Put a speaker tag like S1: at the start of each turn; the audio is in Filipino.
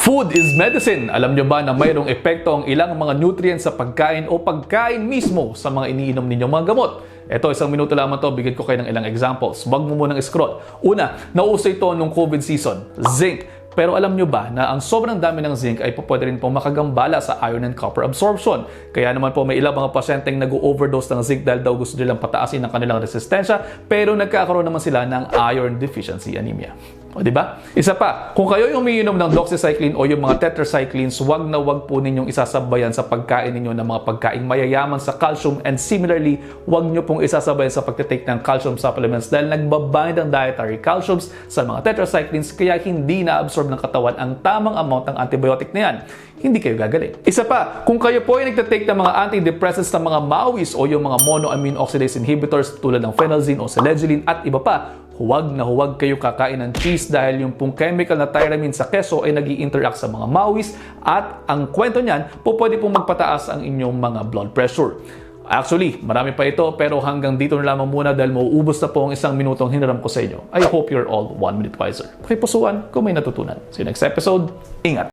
S1: Food is medicine. Alam nyo ba na mayroong epekto ang ilang mga nutrients sa pagkain o pagkain mismo sa mga iniinom ninyong mga gamot? Ito, isang minuto lamang to, bigyan ko kayo ng ilang examples. Huwag mo munang scroll. Una, nauso ito nung COVID season, zinc. Pero alam nyo ba na ang sobrang dami ng zinc ay pwede rin pong makagambala sa iron and copper absorption. Kaya naman po may ilang mga pasyenteng nag-overdose ng zinc dahil daw gusto nilang pataasin ang kanilang resistensya, pero nagkakaroon naman sila ng iron deficiency anemia. O diba? Isa pa, kung kayo yung umiinom ng doxycycline o yung mga tetracyclines, wag na wag po ninyong isasabayan sa pagkain ninyo ng mga pagkain mayayaman sa calcium, and similarly, wag nyo pong isasabayan sa pagtitake ng calcium supplements dahil nagbabind ang dietary calciums sa mga tetracyclines kaya hindi na-absorb ng katawan ang tamang amount ng antibiotic na yan. Hindi kayo gagaling. Isa pa, kung kayo po ay nagtitake ng mga antidepressants ng mga MAOIs o yung mga monoamine oxidase inhibitors tulad ng phenelzine o selegiline at iba pa, huwag na huwag kayo kakain ng cheese dahil yung pong chemical na tyramine sa keso ay nag-i-interact sa mga MAOIs at ang kwento niyan po pwede pong magpataas ang inyong mga blood pressure. Actually, marami pa ito pero hanggang dito na lamang muna dahil mauubos na po ang isang minutong hiniram ko sa inyo. I hope you're all 1 minute wiser. Pakipusuan kung may natutunan. See you next episode. Ingat!